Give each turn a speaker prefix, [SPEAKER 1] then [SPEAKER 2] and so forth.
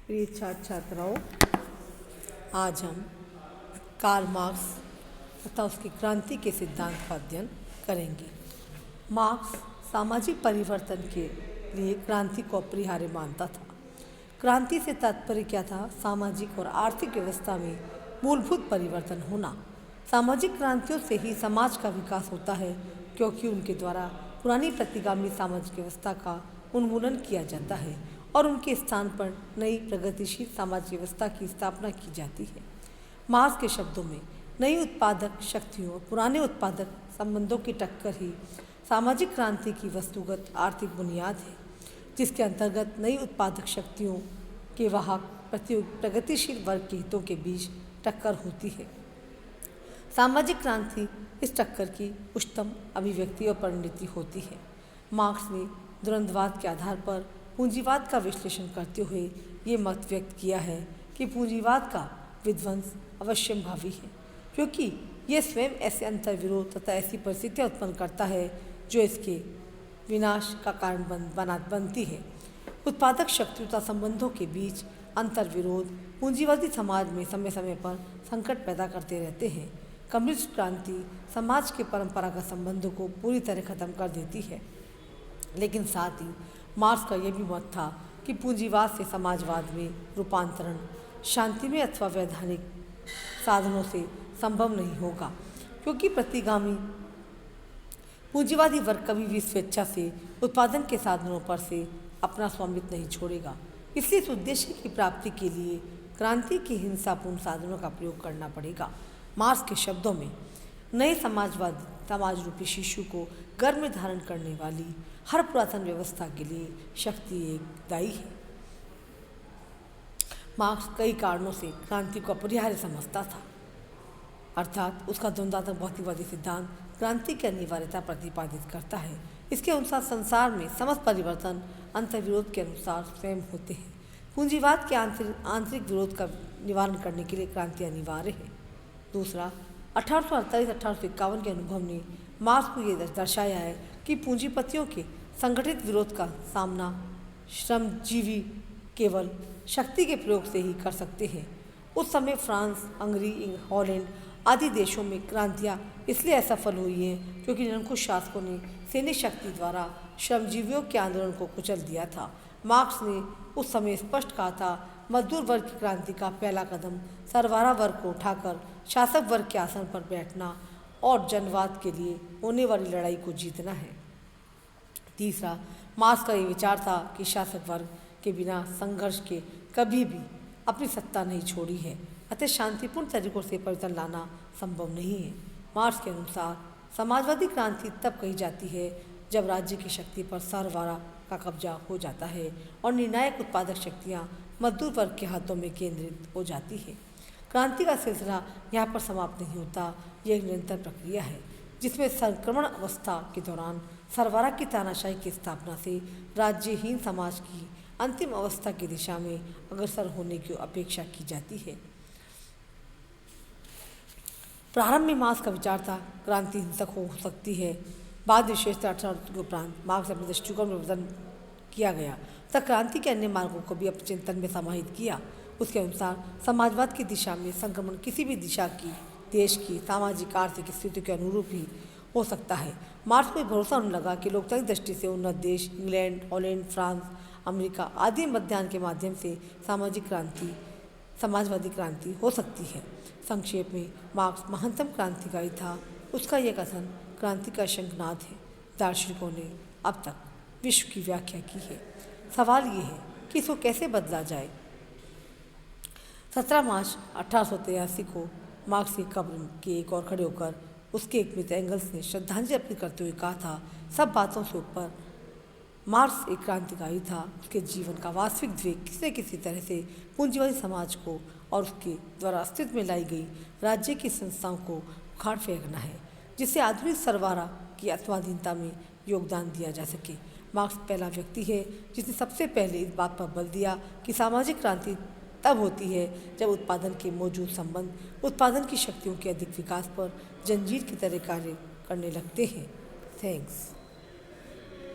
[SPEAKER 1] प्रिय छात्र छात्राओं, आज हम कार्ल मार्क्स तथा उसकी क्रांति के सिद्धांत का अध्ययन करेंगे। मार्क्स सामाजिक परिवर्तन के लिए क्रांति को अपरिहार्य मानता था। क्रांति से तात्पर्य क्या था? सामाजिक और आर्थिक व्यवस्था में मूलभूत परिवर्तन होना। सामाजिक क्रांतियों से ही समाज का विकास होता है, क्योंकि उनके द्वारा पुरानी प्रतिगामी सामाजिक व्यवस्था का उन्मूलन किया जाता है और उनके स्थान पर नई प्रगतिशील सामाजिक व्यवस्था की स्थापना की जाती है। मार्क्स के शब्दों में नई उत्पादक शक्तियों और पुराने उत्पादक संबंधों की टक्कर ही सामाजिक क्रांति की वस्तुगत आर्थिक बुनियाद है, जिसके अंतर्गत नई उत्पादक शक्तियों के वाहक प्रगतिशील वर्ग के हितों के बीच टक्कर होती है। सामाजिक क्रांति इस टक्कर की उच्चतम अभिव्यक्ति और परिणति होती है। मार्क्स ने द्वंद्ववाद के आधार पर पूंजीवाद का विश्लेषण करते हुए ये मत व्यक्त किया है कि पूंजीवाद का विध्वंस अवश्यंभावी है, क्योंकि यह स्वयं ऐसे अंतर्विरोध तथा ऐसी परिस्थितियाँ उत्पन्न करता है जो इसके विनाश का कारण बनती है। उत्पादक शक्तियों तथा संबंधों के बीच अंतर्विरोध पूंजीवादी समाज में समय समय पर संकट पैदा करते रहते हैं। कम्युनिस्ट क्रांति समाज के परंपरागत संबंधों को पूरी तरह खत्म कर देती है, लेकिन साथ ही मार्क्स का यह भी मत था कि पूंजीवाद से समाजवाद में रूपांतरण शांतिमय अथवा वैधानिक साधनों से संभव नहीं होगा, क्योंकि प्रतिगामी पूंजीवादी वर्ग कभी भी स्वेच्छा से उत्पादन के साधनों पर से अपना स्वामित्व नहीं छोड़ेगा। इसलिए इस उद्देश्य की प्राप्ति के लिए क्रांति के हिंसापूर्ण साधनों का प्रयोग करना पड़ेगा। मार्क्स के शब्दों में नए समाज रूपी शिशु को गर्भ में धारण करने वाली हर पुरातन व्यवस्था के लिए शक्ति एक दायी है। मार्क्स कई कारणों से क्रांति को अपरिहार्य समझता था, अर्थात उसका द्वंद्वात्मक भौतिकवादी सिद्धांत क्रांति की अनिवार्यता प्रतिपादित करता है। इसके अनुसार संसार में समस्त परिवर्तन अंतर्विरोध के अनुसार स्वयं होते हैं। पूंजीवाद के आंतरिक विरोध का निवारण करने के लिए क्रांति अनिवार्य है। दूसरा, 1848-1851 के अनुभव ने मार्क्स को ये दर्शाया है कि पूंजीपतियों के संगठित विरोध का सामना श्रमजीवी केवल शक्ति के प्रयोग से ही कर सकते हैं। उस समय फ्रांस, हंगरी, हॉलैंड आदि देशों में क्रांतियाँ इसलिए असफल हुई हैं क्योंकि निरंकुश शासकों ने सैनिक शक्ति द्वारा श्रमजीवियों के आंदोलन को कुचल दिया था। मार्क्स ने उस समय स्पष्ट कहा था, मजदूर वर्ग की क्रांति का पहला कदम सरवारा वर्ग को उठाकर शासक वर्ग के आसन पर बैठना और जनवाद के लिए होने वाली लड़ाई को जीतना है। तीसरा, मार्क्स का ये विचार था कि शासक वर्ग के बिना संघर्ष के कभी भी अपनी सत्ता नहीं छोड़ी है, अतः शांतिपूर्ण तरीकों से परिवर्तन लाना संभव नहीं है। मार्क्स के अनुसार समाजवादी क्रांति तब कही जाती है जब राज्य की शक्ति पर सरवारा का कब्जा हो जाता है और निर्णायक उत्पादक शक्तियाँ मजदूर वर्ग के हाथों में केंद्रित हो जाती है। क्रांति का सिलसिला यहाँ पर समाप्त नहीं होता, यह एक निरंतर प्रक्रिया है जिसमें संक्रमण अवस्था के दौरान सरवारा की तानाशाही की स्थापना से राज्यहीन समाज की अंतिम अवस्था की दिशा में अग्रसर होने की अपेक्षा की जाती है। प्रारंभ में मार्क्स का विचार था क्रांति हिंसक हो सकती है। बाद विशेषतः 18 के उपरांत मार्क्स अपने दृष्टिकोण में बदल किया गया तथा क्रांति के अन्य मार्गों को भी अपने चिंतन में समाहित किया। उसके अनुसार समाजवाद की दिशा में संक्रमण किसी भी दिशा की देश की सामाजिक आर्थिक स्थिति के अनुरूप ही हो सकता है। मार्क्स को भरोसा होने लगा कि लोकतांत्रिक दृष्टि से उन्नत देश इंग्लैंड, हॉलैंड, फ्रांस, अमेरिका आदि मध्याह्न के माध्यम से समाजवादी क्रांति हो सकती है। संक्षेप में मार्क्स महानतम क्रांतिकारी था। उसका यह कथन क्रांति का शंखनाद है। दार्शनिकों ने अब तक विश्व की व्याख्या की है। सवाल ये है कि इसको कैसे बदला जाए। 17 मार्च 1883 को मार्क्स की कब्र के एक और खड़े होकर उसके एक मित्र एंगल्स ने श्रद्धांजलि अर्पित करते हुए कहा था, सब बातों से ऊपर मार्क्स एक क्रांतिकारी था। उसके जीवन का वास्तविक ध्येय किसी न किसी तरह से पूंजीवादी समाज को और उसके द्वारा अस्तित्व में लाई गई राज्य की संस्थाओं को उखाड़ फेंकना है, जिससे आधुनिक सरवारा की अत्वाधीनता में योगदान दिया जा सके। मार्क्स पहला व्यक्ति है जिसने सबसे पहले इस बात पर बल दिया कि सामाजिक क्रांति तब होती है जब उत्पादन के मौजूद संबंध उत्पादन की शक्तियों के अधिक विकास पर जंजीर की तरह कार्य करने लगते हैं। थैंक्स।